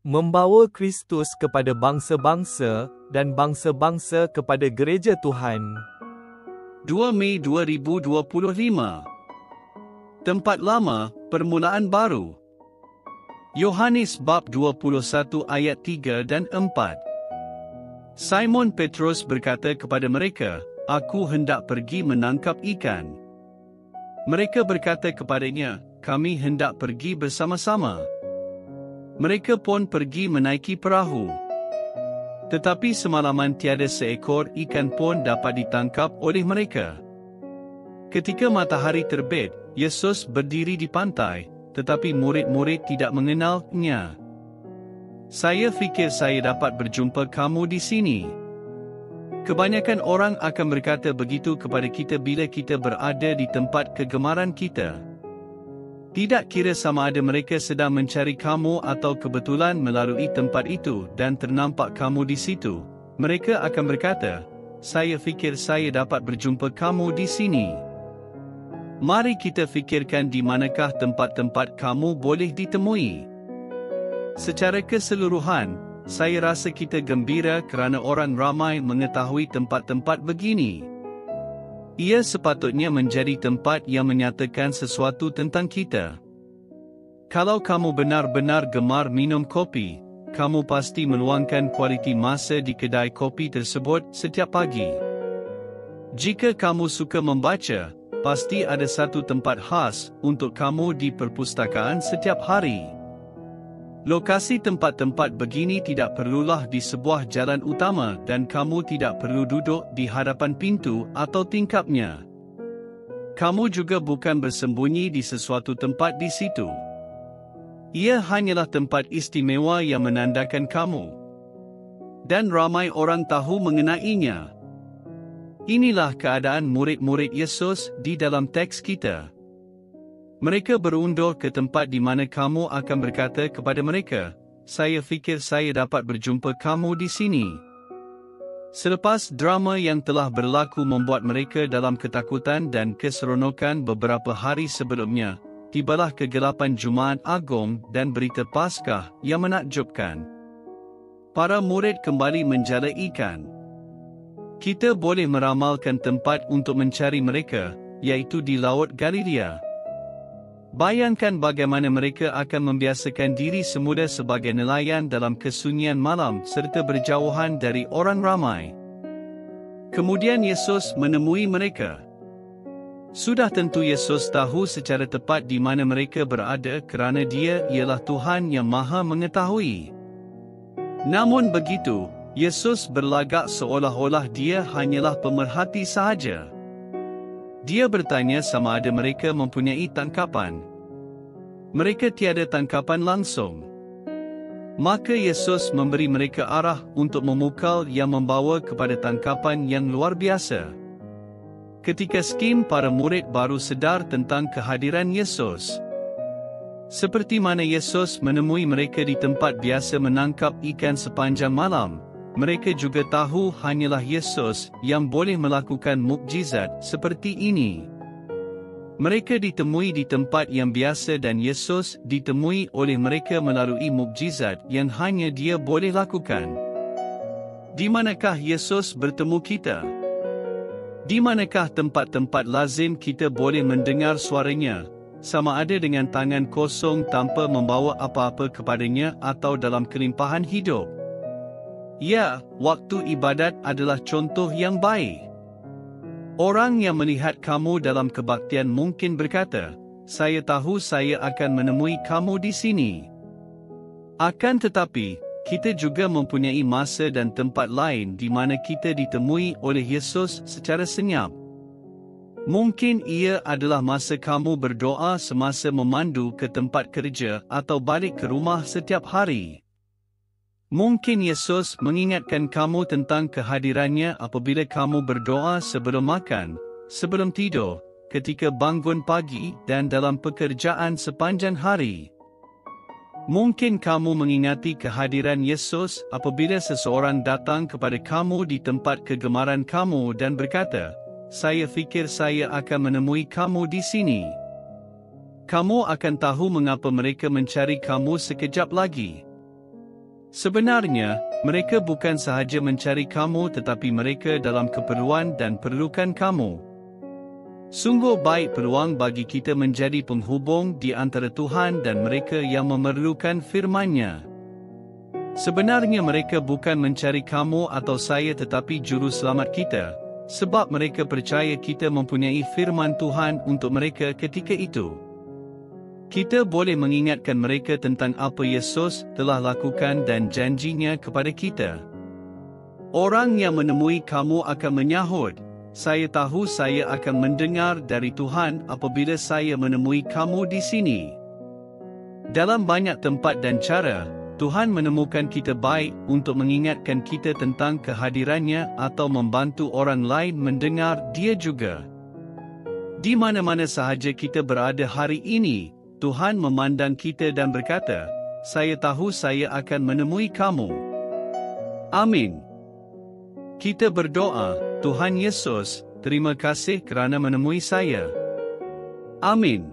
membawa Kristus kepada bangsa-bangsa dan bangsa-bangsa kepada gereja Tuhan. 2 Mei 2025. Tempat lama, permulaan baru. Yohanes bab 21 ayat 3 dan 4. Simon Petrus berkata kepada mereka, "Aku hendak pergi menangkap ikan." Mereka berkata kepadanya, "Kami hendak pergi bersama-sama." Mereka pun pergi menaiki perahu. Tetapi semalaman tiada seekor ikan pun dapat ditangkap oleh mereka. Ketika matahari terbit, Yesus berdiri di pantai, tetapi murid-murid tidak mengenalnya. "Saya fikir saya dapat berjumpa kamu di sini." Kebanyakan orang akan berkata begitu kepada kita bila kita berada di tempat kegemaran kita. Tidak kira sama ada mereka sedang mencari kamu atau kebetulan melalui tempat itu dan ternampak kamu di situ, mereka akan berkata, "Saya fikir saya dapat berjumpa kamu di sini." Mari kita fikirkan di manakah tempat-tempat kamu boleh ditemui. Secara keseluruhan, saya rasa kita gembira kerana orang ramai mengetahui tempat-tempat begini. Ia sepatutnya menjadi tempat yang menyatakan sesuatu tentang kita. Kalau kamu benar-benar gemar minum kopi, kamu pasti meluangkan kualiti masa di kedai kopi tersebut setiap pagi. Jika kamu suka membaca, pasti ada satu tempat khas untuk kamu di perpustakaan setiap hari. Lokasi tempat-tempat begini tidak perlulah di sebuah jalan utama dan kamu tidak perlu duduk di hadapan pintu atau tingkapnya. Kamu juga bukan bersembunyi di sesuatu tempat di situ. Ia hanyalah tempat istimewa yang menandakan kamu. Dan ramai orang tahu mengenainya. Inilah keadaan murid-murid Yesus di dalam teks kita. Mereka berundur ke tempat di mana kamu akan berkata kepada mereka, "Saya fikir saya dapat berjumpa kamu di sini." Selepas drama yang telah berlaku membuat mereka dalam ketakutan dan keseronokan beberapa hari sebelumnya, tibalah kegelapan Jumaat Agung dan berita Paskah yang menakjubkan. Para murid kembali menjala ikan. Kita boleh meramalkan tempat untuk mencari mereka, iaitu di Laut Galilea. Bayangkan bagaimana mereka akan membiasakan diri semula sebagai nelayan dalam kesunyian malam serta berjauhan dari orang ramai. Kemudian Yesus menemui mereka. Sudah tentu Yesus tahu secara tepat di mana mereka berada kerana Dia ialah Tuhan yang Maha Mengetahui. Namun begitu, Yesus berlagak seolah-olah Dia hanyalah pemerhati sahaja. Dia bertanya sama ada mereka mempunyai tangkapan. Mereka tiada tangkapan langsung. Maka Yesus memberi mereka arah untuk memukal yang membawa kepada tangkapan yang luar biasa. Ketika skim para murid baru sedar tentang kehadiran Yesus. Seperti mana Yesus menemui mereka di tempat biasa menangkap ikan sepanjang malam, mereka juga tahu hanyalah Yesus yang boleh melakukan mukjizat seperti ini. Mereka ditemui di tempat yang biasa dan Yesus ditemui oleh mereka melalui mukjizat yang hanya Dia boleh lakukan. Di manakah Yesus bertemu kita? Di manakah tempat-tempat lazim kita boleh mendengar suaranya, sama ada dengan tangan kosong tanpa membawa apa-apa kepadanya atau dalam kelimpahan hidup? Ya, waktu ibadat adalah contoh yang baik. Orang yang melihat kamu dalam kebaktian mungkin berkata, "Saya tahu saya akan menemui kamu di sini." Akan tetapi, kita juga mempunyai masa dan tempat lain di mana kita ditemui oleh Yesus secara senyap. Mungkin ia adalah masa kamu berdoa semasa memandu ke tempat kerja atau balik ke rumah setiap hari. Mungkin Yesus mengingatkan kamu tentang kehadirannya apabila kamu berdoa sebelum makan, sebelum tidur, ketika bangun pagi dan dalam pekerjaan sepanjang hari. Mungkin kamu mengingati kehadiran Yesus apabila seseorang datang kepada kamu di tempat kegemaran kamu dan berkata, "Saya fikir saya akan menemui kamu di sini." Kamu akan tahu mengapa mereka mencari kamu sekejap lagi. Sebenarnya, mereka bukan sahaja mencari kamu tetapi mereka dalam keperluan dan perlukan kamu. Sungguh baik peluang bagi kita menjadi penghubung di antara Tuhan dan mereka yang memerlukan firman-Nya. Sebenarnya mereka bukan mencari kamu atau saya tetapi juru selamat kita, sebab mereka percaya kita mempunyai firman Tuhan untuk mereka ketika itu. Kita boleh mengingatkan mereka tentang apa Yesus telah lakukan dan janjinya kepada kita. Orang yang menemui kamu akan menyahut, "Saya tahu saya akan mendengar dari Tuhan apabila saya menemui kamu di sini." Dalam banyak tempat dan cara, Tuhan menemukan kita baik untuk mengingatkan kita tentang kehadirannya atau membantu orang lain mendengar Dia juga. Di mana-mana sahaja kita berada hari ini, Tuhan memandang kita dan berkata, "Saya tahu saya akan menemui kamu." Amin. Kita berdoa, "Tuhan Yesus, terima kasih kerana menemui saya." Amin.